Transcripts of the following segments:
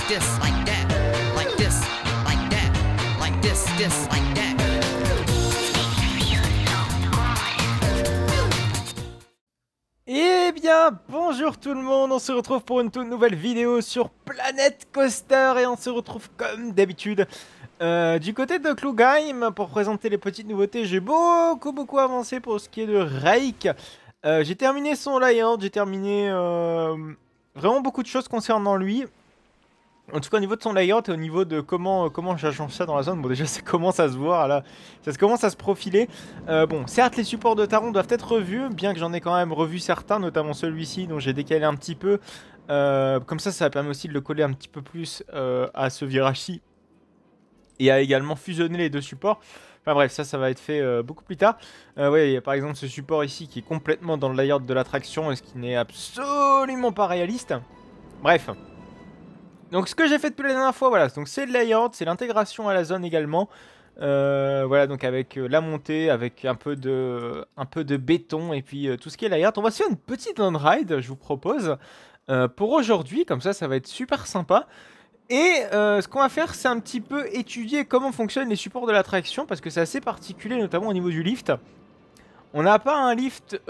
this, like that, like this, like that, like this, like that. Eh bien, bonjour tout le monde, on se retrouve pour une toute nouvelle vidéo sur Planet Coaster et on se retrouve comme d'habitude du côté de Klugheim pour présenter les petites nouveautés. J'ai beaucoup avancé pour ce qui est de Rake. J'ai terminé son layout, j'ai terminé vraiment beaucoup de choses concernant lui. En tout cas au niveau de son layout et au niveau de comment j'agence ça dans la zone. Bon déjà ça commence à se voir là, ça commence à se profiler. Bon certes les supports de Taron doivent être revus, bien que j'en ai quand même revu certains, notamment celui-ci dont j'ai décalé un petit peu. Comme ça permet aussi de le coller un petit peu plus à ce virage-ci. Et à également fusionner les deux supports. Enfin bref, ça va être fait beaucoup plus tard. Ouais, il y a par exemple ce support ici qui est complètement dans le layout de l'attraction et ce qui n'est absolument pas réaliste. Bref. Donc ce que j'ai fait depuis la dernière fois, voilà, donc c'est le layout, c'est l'intégration à la zone également. Voilà, donc avec la montée, avec un peu de béton et puis tout ce qui est layout. On va se faire une petite on-ride, je vous propose, pour aujourd'hui, comme ça va être super sympa. Et ce qu'on va faire, c'est un petit peu étudier comment fonctionnent les supports de l'attraction, parce que c'est assez particulier, notamment au niveau du lift. On n'a pas un lift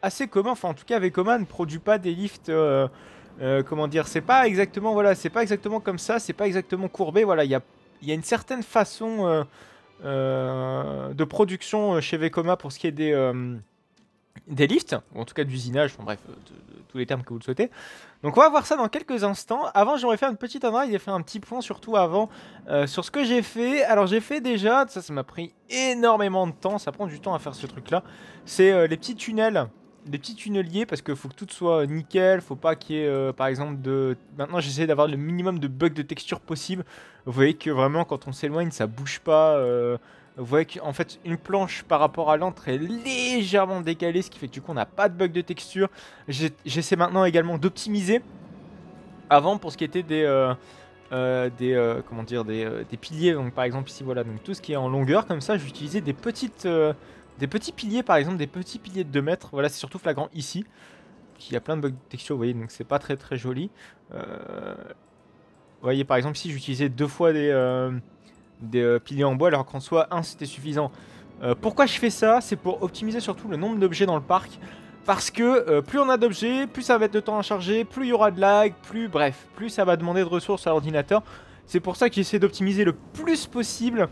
assez commun, enfin en tout cas Vekoma ne produit pas des lifts... comment dire, c'est pas exactement, voilà, c'est pas exactement comme ça, c'est pas exactement courbé, voilà, il y a une certaine façon de production chez Vekoma pour ce qui est des lifts, ou en tout cas d'usinage, enfin bref, de tous les termes que vous le souhaitez. Donc on va voir ça dans quelques instants. Avant j'aurais fait une petite analyse et fait un petit point surtout avant sur ce que j'ai fait. Alors j'ai fait déjà, ça m'a pris énormément de temps, ça prend du temps à faire ce truc là, c'est les petits tunnels. Des petits tunneliers parce qu'il faut que tout soit nickel, faut pas qu'il y ait par exemple de... Maintenant j'essaie d'avoir le minimum de bugs de texture possible. Vous voyez que vraiment quand on s'éloigne ça bouge pas. Vous voyez qu'en fait une planche par rapport à l'entre est légèrement décalée, ce qui fait que du coup on n'a pas de bug de texture. J'essaie maintenant également d'optimiser. Avant pour ce qui était comment dire, des piliers, donc par exemple ici voilà, donc tout ce qui est en longueur comme ça, j'utilisais des petits piliers, par exemple, des petits piliers de 2 mètres. Voilà, c'est surtout flagrant ici. Il y a plein de bugs de texture, vous voyez, donc c'est pas très joli. Vous voyez, par exemple, ici, j'utilisais 2 fois des piliers en bois, alors qu'en soi, 1 c'était suffisant. Pourquoi je fais ça? C'est pour optimiser surtout le nombre d'objets dans le parc. Parce que plus on a d'objets, plus ça va être de temps à charger, plus il y aura de lag, plus ça va demander de ressources à l'ordinateur. C'est pour ça que j'essaie d'optimiser le plus possible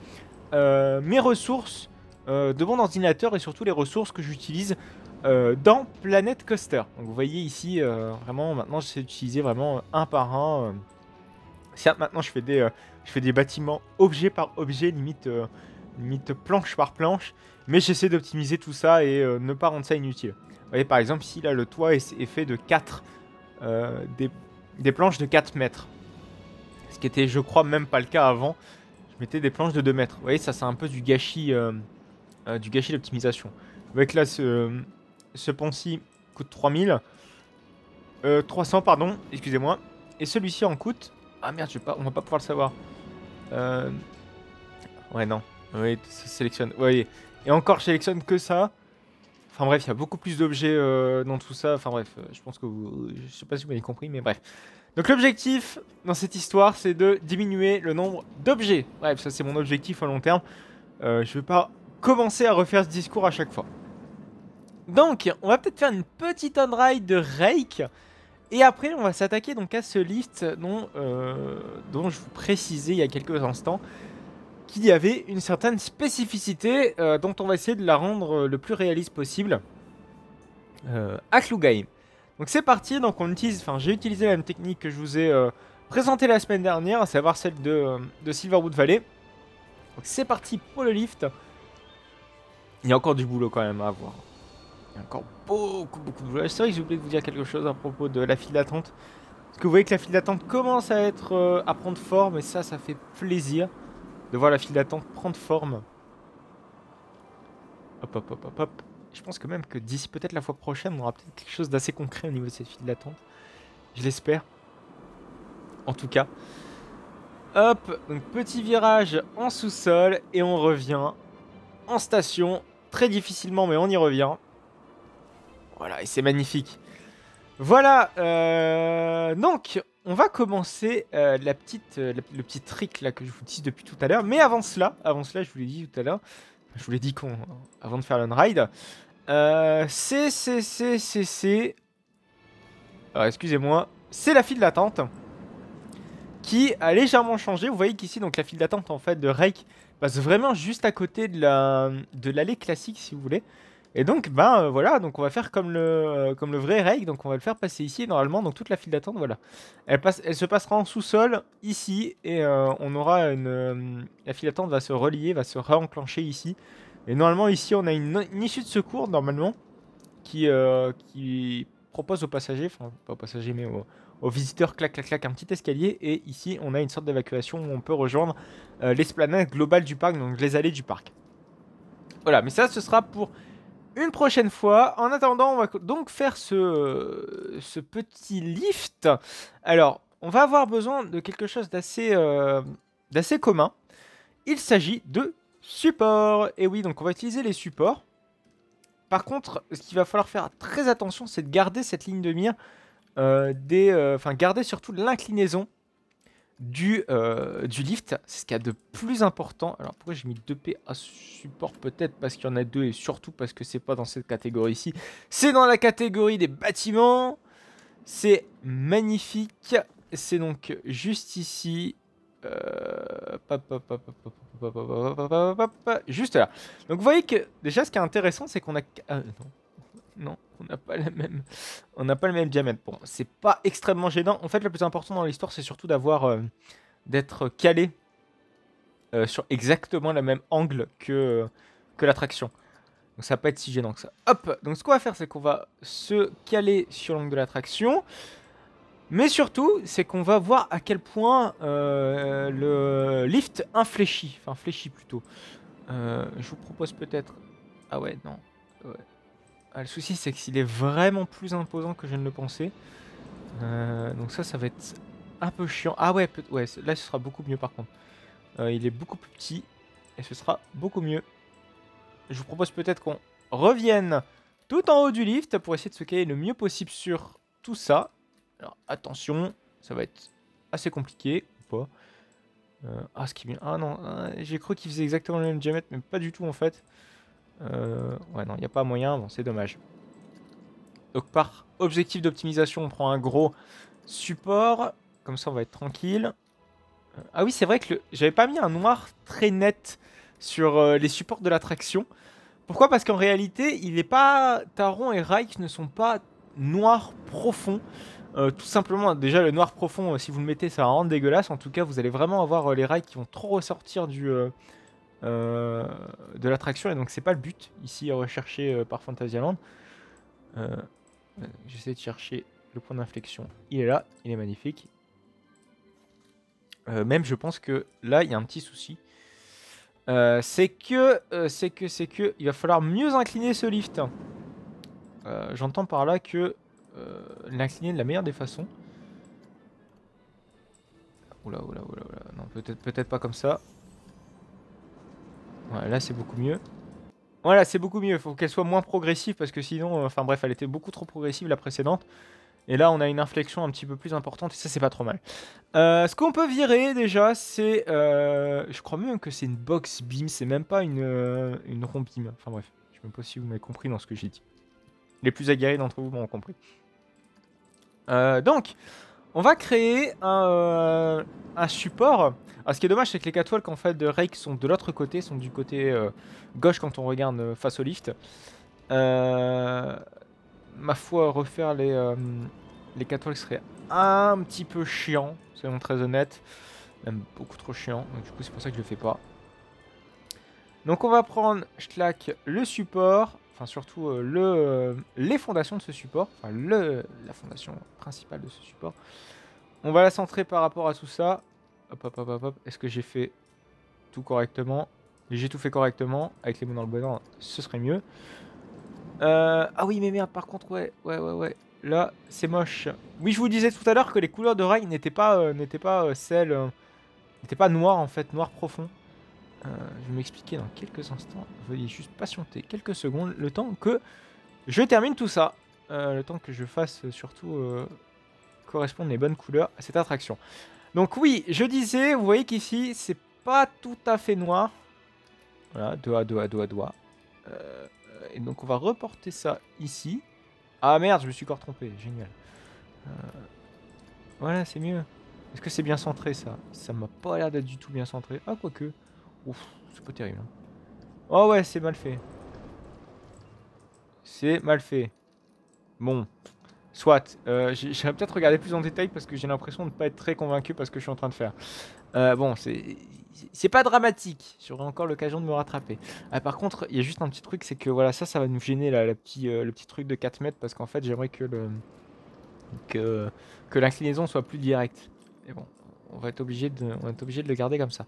mes ressources de mon ordinateur et surtout les ressources que j'utilise dans Planet Coaster. Donc vous voyez ici, vraiment, maintenant j'essaie d'utiliser vraiment un par un. Certes, maintenant je fais des bâtiments objet par objet, limite planche par planche, mais j'essaie d'optimiser tout ça et ne pas rendre ça inutile. Vous voyez par exemple ici, là, le toit est fait de 4, des planches de 4 mètres. Ce qui était, je crois, même pas le cas avant. Je mettais des planches de 2 mètres. Vous voyez, ça c'est un peu du gâchis d'optimisation. Vous voyez que là, ce pont-ci coûte 3000. 300, pardon, excusez-moi. Et celui-ci en coûte... Ah merde, on va pas pouvoir le savoir. Ouais, non. Oui, ça sélectionne. Vous voyez. Et encore, je sélectionne que ça. Enfin bref, il y a beaucoup plus d'objets dans tout ça. Enfin bref, je pense que vous... Je sais pas si vous avez compris, mais bref. Donc l'objectif dans cette histoire, c'est de diminuer le nombre d'objets. Bref, ça c'est mon objectif à long terme. Je vais pas commencer à refaire ce discours à chaque fois. Donc, on va peut-être faire une petite on-ride de Rake. Et après, on va s'attaquer donc à ce lift dont je vous précisais il y a quelques instants qu'il y avait une certaine spécificité dont on va essayer de la rendre le plus réaliste possible à Klugheim. Donc c'est parti, donc j'ai utilisé la même technique que je vous ai présentée la semaine dernière, à savoir celle de Silverwood Valley. Donc c'est parti pour le lift. Il y a encore du boulot quand même à avoir. Il y a encore beaucoup de boulot. C'est vrai que j'ai oublié de vous dire quelque chose à propos de la file d'attente. Parce que vous voyez que la file d'attente commence à prendre forme et ça fait plaisir de voir la file d'attente prendre forme. Hop. Je pense que même que d'ici peut-être la fois prochaine, on aura peut-être quelque chose d'assez concret au niveau de cette file d'attente. Je l'espère. En tout cas. Hop, donc petit virage en sous-sol et on revient en station. Très difficilement, mais on y revient. Voilà, et c'est magnifique. Voilà, donc on va commencer le petit trick là que je vous dis depuis tout à l'heure. Mais avant cela, je vous l'ai dit tout à l'heure, je vous l'ai dit avant de faire l'on-ride, alors excusez-moi, c'est la file d'attente qui a légèrement changé. Vous voyez qu'ici, donc la file d'attente en fait de Rake passe vraiment juste à côté de l'allée classique si vous voulez. Et donc, voilà, donc on va faire comme le vrai Rake, donc on va le faire passer ici, et normalement, donc toute la file d'attente, voilà. Elle se passera en sous-sol, ici, et on aura la file d'attente va se relier, va se réenclencher ici. Et normalement, ici, on a une issue de secours, normalement, qui propose aux passagers, enfin, pas aux passagers, mais aux visiteurs, clac, clac, clac, un petit escalier, et ici, on a une sorte d'évacuation où on peut rejoindre l'esplanade globale du parc, donc les allées du parc. Voilà, mais ça, ce sera pour une prochaine fois. En attendant, on va donc faire ce petit lift. Alors, on va avoir besoin de quelque chose d'assez commun. Il s'agit de supports. Et oui, donc on va utiliser les supports. Par contre, ce qu'il va falloir faire très attention, c'est de garder cette ligne de mire, garder surtout l'inclinaison du lift. C'est ce qu'il y a de plus important. Alors pourquoi j'ai mis 2P à support? Peut-être parce qu'il y en a deux et surtout parce que c'est pas dans cette catégorie ici. C'est dans la catégorie des bâtiments. C'est magnifique. C'est donc juste ici. Juste là. Donc vous voyez que déjà ce qui est intéressant c'est qu'on a... non, on n'a pas la même... On n'a pas le même diamètre. Bon, c'est pas extrêmement gênant. En fait, le plus important dans l'histoire, c'est surtout d'avoir... d'être calé sur exactement le même angle que l'attraction. Donc ça va pas être si gênant que ça. Hop. Donc ce qu'on va faire, c'est qu'on va se caler sur l'angle de l'attraction. Mais surtout, c'est qu'on va voir à quel point le lift infléchit. Enfin, fléchit plutôt. Je vous propose peut-être... Ah ouais, non. Ouais. Ah, le souci, c'est qu'il est vraiment plus imposant que je ne le pensais. Donc ça va être un peu chiant. Ah ouais, ouais, là, ce sera beaucoup mieux par contre. Il est beaucoup plus petit. Et ce sera beaucoup mieux. Je vous propose peut-être qu'on revienne tout en haut du lift pour essayer de se caler le mieux possible sur tout ça. Alors attention, ça va être assez compliqué ou pas. Ah, ce qui est bien. Ah non, j'ai cru qu'il faisait exactement le même diamètre, mais pas du tout en fait. Ouais, non, il n'y a pas moyen. Bon, c'est dommage. Donc, par objectif d'optimisation, on prend un gros support. Comme ça, on va être tranquille. Ah oui, c'est vrai que j'avais pas mis un noir très net sur les supports de l'attraction. Pourquoi? Parce qu'en réalité, il est pas... Taron et Rake ne sont pas noirs profonds. Tout simplement, déjà le noir profond, si vous le mettez, ça va rendre dégueulasse. En tout cas, vous allez vraiment avoir les rails qui vont trop ressortir de l'attraction. Et donc, c'est pas le but ici recherché par Fantasyland. J'essaie de chercher le point d'inflexion. Il est là, il est magnifique. Même, je pense que là, il y a un petit souci. C'est que il va falloir mieux incliner ce lift. J'entends par là que l'incliner de la meilleure des façons. Oula. Non, peut-être pas comme ça. Voilà, là c'est beaucoup mieux. Voilà, c'est beaucoup mieux. Il faut qu'elle soit moins progressive parce que sinon, enfin bref, elle était beaucoup trop progressive la précédente. Et là, on a une inflexion un petit peu plus importante et ça, c'est pas trop mal. Ce qu'on peut virer déjà, c'est... je crois même que c'est une box beam, c'est même pas une rond beam. Enfin bref, je sais même pas si vous m'avez compris dans ce que j'ai dit. Les plus aguerris d'entre vous m'ont compris. Donc, on va créer un support. Alors, ce qui est dommage, c'est que les catwalks en fait, de Rake sont de l'autre côté, sont du côté gauche quand on regarde face au lift. Ma foi, refaire les catwalks serait un petit peu chiant, soyons très honnêtes. Même beaucoup trop chiant, donc du coup c'est pour ça que je le fais pas. Donc on va prendre, le support, enfin surtout les fondations de ce support, enfin la fondation principale de ce support. On va la centrer par rapport à tout ça. Hop. Est-ce que j'ai fait tout correctement? J'ai tout fait correctement. Avec les mots dans le bon ordre, ce serait mieux. Ah oui, mais merde, par contre, ouais. Là, c'est moche. Oui, je vous disais tout à l'heure que les couleurs de rail n'étaient pas noires en fait, noir profond. Je vais m'expliquer dans quelques instants. Veuillez juste patienter quelques secondes, le temps que je termine tout ça. Le temps que je fasse surtout correspondent les bonnes couleurs à cette attraction. Donc oui, je disais, vous voyez qu'ici, c'est pas tout à fait noir. Voilà, doigt. Et donc on va reporter ça ici. Ah merde, je me suis encore trompé, génial. Voilà, c'est mieux. Est-ce que c'est bien centré ça? Ça m'a pas l'air d'être du tout bien centré. Ah, quoique. Ouf, c'est pas terrible. Hein. Oh ouais, c'est mal fait. C'est mal fait. Bon. Soit. J'aimerais peut-être regarder plus en détail parce que j'ai l'impression de ne pas être très convaincu parce que je suis en train de faire. Bon, c'est pas dramatique. J'aurai encore l'occasion de me rattraper. Par contre, il y a juste un petit truc, c'est que voilà, ça va nous gêner là, le petit truc de 4 mètres parce qu'en fait, j'aimerais que l'inclinaison soit plus directe. Et bon, on va être obligé de le garder comme ça.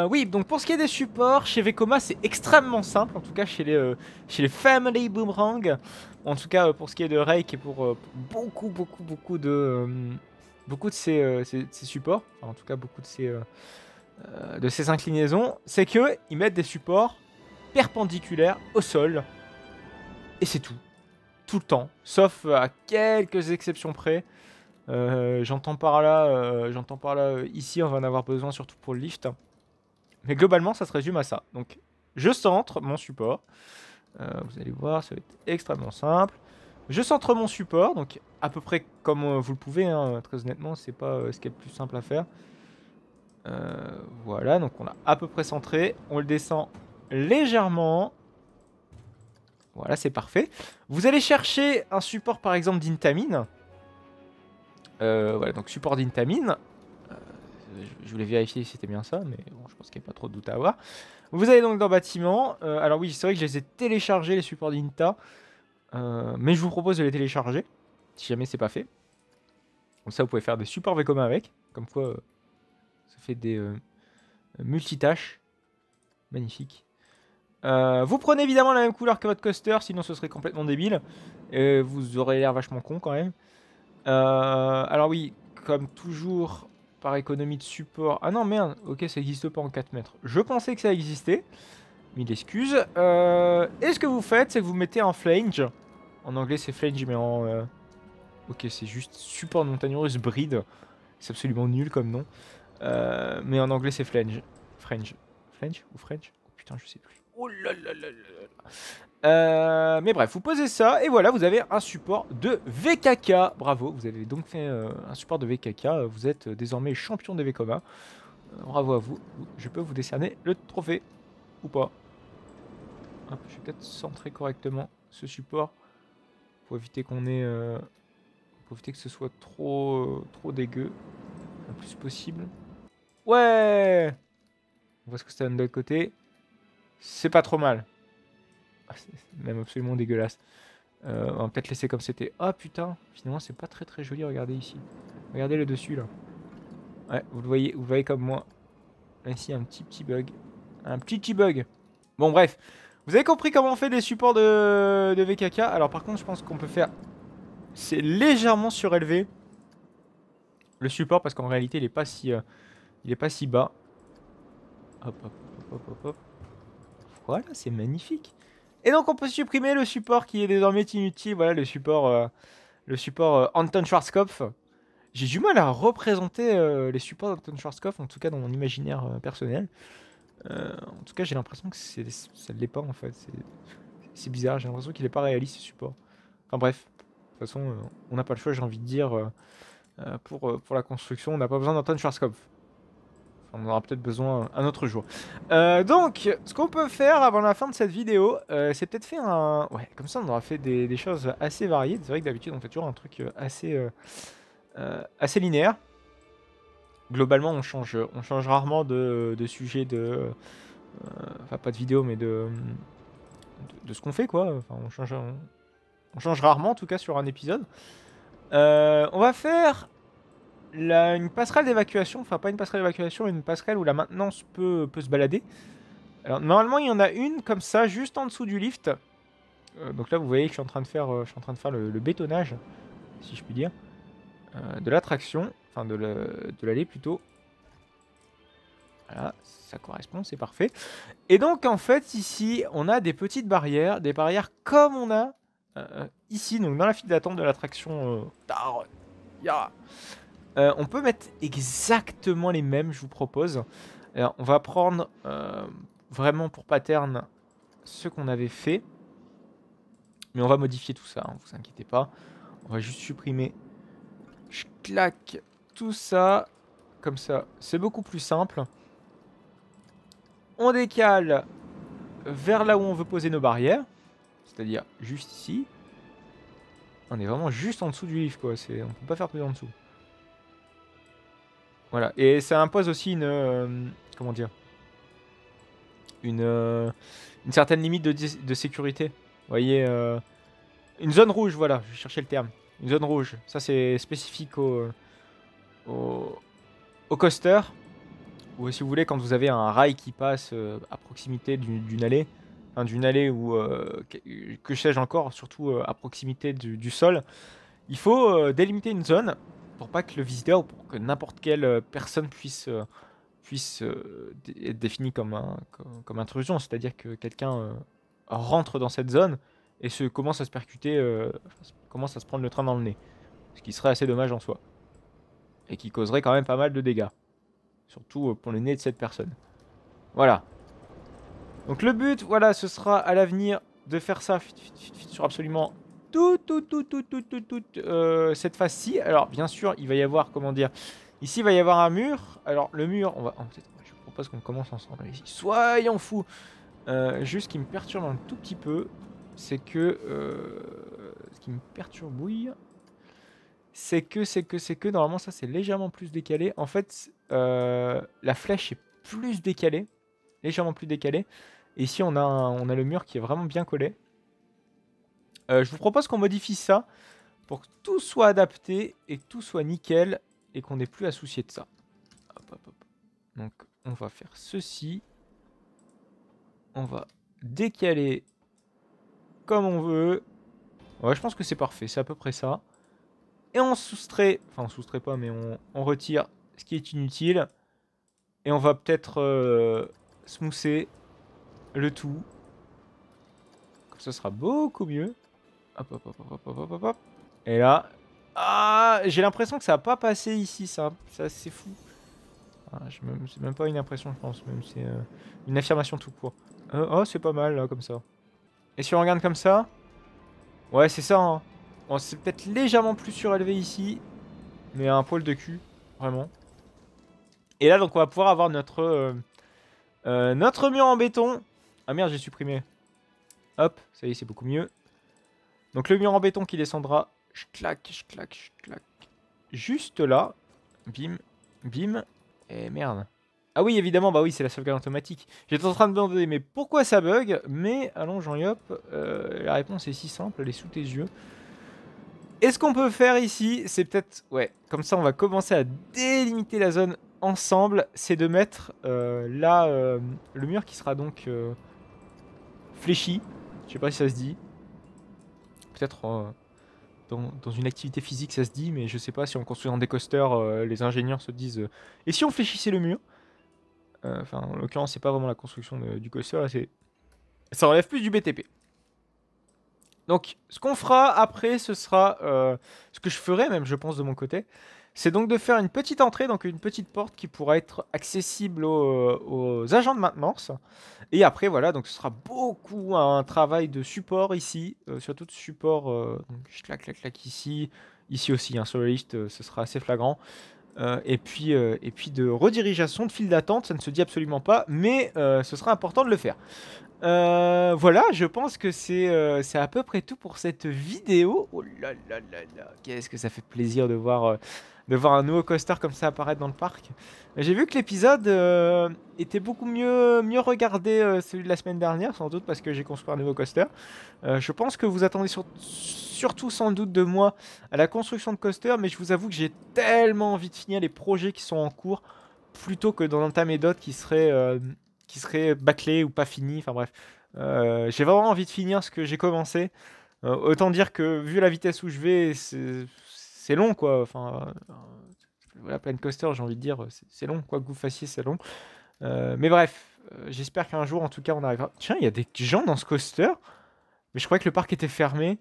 Oui, donc pour ce qui est des supports, chez Vekoma, c'est extrêmement simple. En tout cas, chez les Family Boomerang. En tout cas, pour ce qui est de Rake et pour beaucoup de ces supports. Enfin, en tout cas, beaucoup de ces inclinaisons. C'est que ils mettent des supports perpendiculaires au sol. Et c'est tout. Tout le temps. Sauf à quelques exceptions près. J'entends par là, ici on va en avoir besoin surtout pour le lift. Mais globalement ça se résume à ça. Donc je centre mon support. Vous allez voir, ça va être extrêmement simple. Je centre mon support, donc à peu près comme vous le pouvez, hein, très honnêtement, c'est pas ce qui est le plus simple à faire. Voilà, donc on a à peu près centré. On le descend légèrement. Voilà, c'est parfait. Vous allez chercher un support par exemple d'Intamin. Voilà, donc support d'Intamin. Je voulais vérifier si c'était bien ça, mais bon, je pense qu'il n'y a pas trop de doute à avoir. Vous allez donc dans bâtiment. Alors oui, c'est vrai que je les ai téléchargés, les supports d'Inta. Mais je vous propose de les télécharger, si jamais c'est pas fait. Comme ça, vous pouvez faire des supports Vekoma avec. Comme quoi, ça fait des multitâches. Magnifique. Vous prenez évidemment la même couleur que votre coaster, sinon ce serait complètement débile. Vous aurez l'air vachement con quand même. Alors oui, comme toujours, par économie de support... Ah non, merde, ok, ça n'existe pas en 4 mètres. Je pensais que ça existait. Mille excuses. Et ce que vous faites, c'est que vous mettez un flange. En anglais, c'est flange, mais en... Ok, c'est juste support de montagne russe bride. C'est absolument nul comme nom. Mais en anglais, c'est flange. Flange. Flange ou French? Oh putain, je sais plus. Oh là là là là. Mais bref, vous posez ça et voilà, vous avez un support de VKK. Bravo, vous avez donc fait un support de VKK. Vous êtes désormais champion de Vekoma. Bravo à vous. Je peux vous décerner le trophée ou pas. Hop, je vais peut-être centrer correctement ce support pour éviter qu'on ait, pour éviter que ce soit trop dégueu, le plus possible. Ouais. On voit ce que ça donne de l'autre côté. C'est pas trop mal. C'est même absolument dégueulasse. On va peut-être laisser comme c'était. Ah putain, finalement c'est pas très joli, regardez ici. Regardez le dessus là. Ouais, vous le voyez comme moi. Là, ici un petit bug. Un petit bug. Bon bref, vous avez compris comment on fait des supports de VKK. Alors par contre je pense qu'on peut faire... C'est légèrement surélevé le support parce qu'en réalité il est pas si bas. Hop. Voilà, c'est magnifique. Et donc on peut supprimer le support qui est désormais inutile. Voilà le support Anton Schwarzkopf. J'ai du mal à représenter les supports d'Anton Schwarzkopf, en tout cas dans mon imaginaire personnel. En tout cas j'ai l'impression que ça ne l'est pas en fait. C'est bizarre, j'ai l'impression qu'il n'est pas réaliste ce support. Enfin bref, de toute façon on n'a pas le choix, j'ai envie de dire. Pour la construction, on n'a pas besoin d'Anton Schwarzkopf. On en aura peut-être besoin un autre jour. Donc, ce qu'on peut faire avant la fin de cette vidéo, c'est peut-être faire un... Ouais, comme ça, on aura fait des choses assez variées. C'est vrai que d'habitude, on fait toujours un truc assez linéaire. Globalement, on change rarement de sujet enfin, pas de vidéo, mais de ce qu'on fait, quoi. Enfin, on change rarement, en tout cas, sur un épisode. On va faire... une passerelle d'évacuation, enfin pas une passerelle d'évacuation, une passerelle où la maintenance peut se balader. Alors normalement il y en a une comme ça juste en dessous du lift. Donc là vous voyez que je suis en train de faire, le bétonnage, si je puis dire, de l'attraction, enfin de l'allée plutôt. Voilà, ça correspond, c'est parfait. Et donc en fait ici on a des petites barrières, des barrières comme on a ici, donc dans la file d'attente de l'attraction Ya. On peut mettre exactement les mêmes, je vous propose. Alors, on va prendre vraiment pour pattern ce qu'on avait fait. Mais on va modifier tout ça, hein, vous inquiétez pas. On va juste supprimer. Je claque tout ça. Comme ça, c'est beaucoup plus simple. On décale vers là où on veut poser nos barrières. C'est-à-dire juste ici. On est vraiment juste en dessous du livre, quoi. On peut pas faire plus en dessous. Voilà. Et ça impose aussi une... comment dire, une certaine limite de sécurité. Vous voyez, une zone rouge, voilà, je cherchais le terme. Une zone rouge. Ça, c'est spécifique au coaster. Ou si vous voulez, quand vous avez un rail qui passe à proximité d'une allée. Enfin, d'une allée ou que sais-je encore, surtout à proximité du sol. Il faut délimiter une zone pour pas que le visiteur ou pour que n'importe quelle personne puisse être définie comme intrusion. C'est-à-dire que quelqu'un rentre dans cette zone et commence à se percuter, commence à se prendre le train dans le nez. Ce qui serait assez dommage en soi. Et qui causerait quand même pas mal de dégâts. Surtout pour le nez de cette personne. Voilà. Donc le but, voilà, ce sera à l'avenir de faire ça sur absolument cette phase-ci. Alors bien sûr, il va y avoir, comment dire, ici il va y avoir un mur. Alors le mur, je propose qu'on commence ensemble ici. Soyons fous. Juste ce qui me perturbe un tout petit peu, c'est que ce qui me perturbe, oui, c'est que normalement ça c'est légèrement plus décalé. En fait, la flèche est plus décalée, légèrement plus décalée. Et ici on a le mur qui est vraiment bien collé. Je vous propose qu'on modifie ça pour que tout soit adapté et que tout soit nickel et qu'on n'ait plus à soucier de ça. Hop, hop, hop. Donc on va faire ceci. On va décaler comme on veut. Ouais, je pense que c'est parfait, c'est à peu près ça. Et on soustrait, enfin on soustrait pas, mais on retire ce qui est inutile. Et on va peut-être smoother le tout. Comme ça sera beaucoup mieux. Hop, hop, hop, hop, hop, hop, hop, hop. Et là, ah, j'ai l'impression que ça va pas passer ici, ça c'est fou. Ah, c'est même pas une impression, je pense, même c'est une affirmation tout court. Oh, c'est pas mal là, comme ça. Et si on regarde comme ça, ouais, c'est ça. Hein. Bon, c'est peut-être légèrement plus surélevé ici, mais un poil de cul, vraiment. Et là, donc, on va pouvoir avoir notre mur en béton. Ah merde, j'ai supprimé. Hop, ça y est, c'est beaucoup mieux. Donc le mur en béton qui descendra. Je claque, je claque, je claque. Juste là. Bim, bim. Et merde. Ah oui, évidemment, bah oui, c'est la sauvegarde automatique. J'étais en train de me demander, mais pourquoi ça bug? Mais allons, Jean-Yop, la réponse est si simple, elle est sous tes yeux. Et ce qu'on peut faire ici, c'est peut-être... Ouais, comme ça, on va commencer à délimiter la zone ensemble. C'est de mettre là, le mur qui sera donc fléchi. Je sais pas si ça se dit. Peut-être dans une activité physique, ça se dit, mais je sais pas si en construisant des coasters, les ingénieurs se disent... et si on fléchissait le mur? Enfin, en l'occurrence, c'est pas vraiment la construction du coaster, ça relève plus du BTP. Donc, ce qu'on fera après, ce sera ce que je ferai même, je pense, de mon côté. C'est donc de faire une petite entrée, donc une petite porte qui pourra être accessible aux agents de maintenance. Et après, voilà, donc ce sera beaucoup un travail de support ici, surtout de support. Donc, je claque, claque, claque ici, ici aussi, hein, sur le lift, ce sera assez flagrant. Et puis de redirigeation de file d'attente, ça ne se dit absolument pas, mais ce sera important de le faire. Voilà, je pense que c'est à peu près tout pour cette vidéo. Oh là là là là, qu'est-ce que ça fait plaisir de voir un nouveau coaster comme ça apparaître dans le parc. J'ai vu que l'épisode était beaucoup mieux regardé, celui de la semaine dernière, sans doute parce que j'ai construit un nouveau coaster. Je pense que vous attendez surtout sans doute de moi à la construction de coaster, mais je vous avoue que j'ai tellement envie de finir les projets qui sont en cours, plutôt que d'en entamer d'autres qui seraient bâclés ou pas finis, enfin bref. J'ai vraiment envie de finir ce que j'ai commencé. Autant dire que vu la vitesse où je vais, c'est long quoi. Enfin, la Planet Coaster, j'ai envie de dire, c'est long. Quoi que vous fassiez, c'est long. Mais bref, j'espère qu'un jour, en tout cas, on arrivera. Tiens, il y a des gens dans ce coaster. Mais je croyais que le parc était fermé.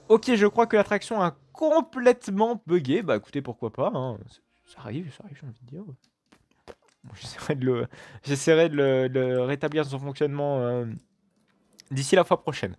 Ok, je crois que l'attraction a complètement bugué. Bah écoutez, pourquoi pas, hein. Ça arrive, j'ai envie de dire. Bon, j'essaierai de le rétablir son fonctionnement d'ici la fois prochaine.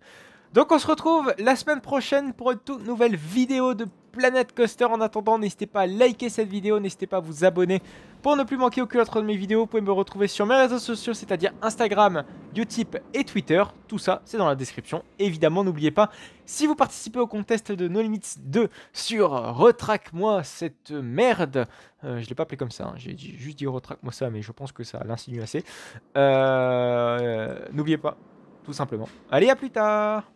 Donc on se retrouve la semaine prochaine pour une toute nouvelle vidéo de Planet Coaster. En attendant, n'hésitez pas à liker cette vidéo, n'hésitez pas à vous abonner pour ne plus manquer aucune autre de mes vidéos. Vous pouvez me retrouver sur mes réseaux sociaux, c'est-à-dire Instagram, Utip et Twitter. Tout ça, c'est dans la description. Évidemment, n'oubliez pas, si vous participez au contest de No Limits 2 sur Retraque-moi cette merde, je ne l'ai pas appelé comme ça, hein. J'ai juste dit Retraque-moi ça, mais je pense que ça l'insinue assez. N'oubliez pas, tout simplement. Allez, à plus tard!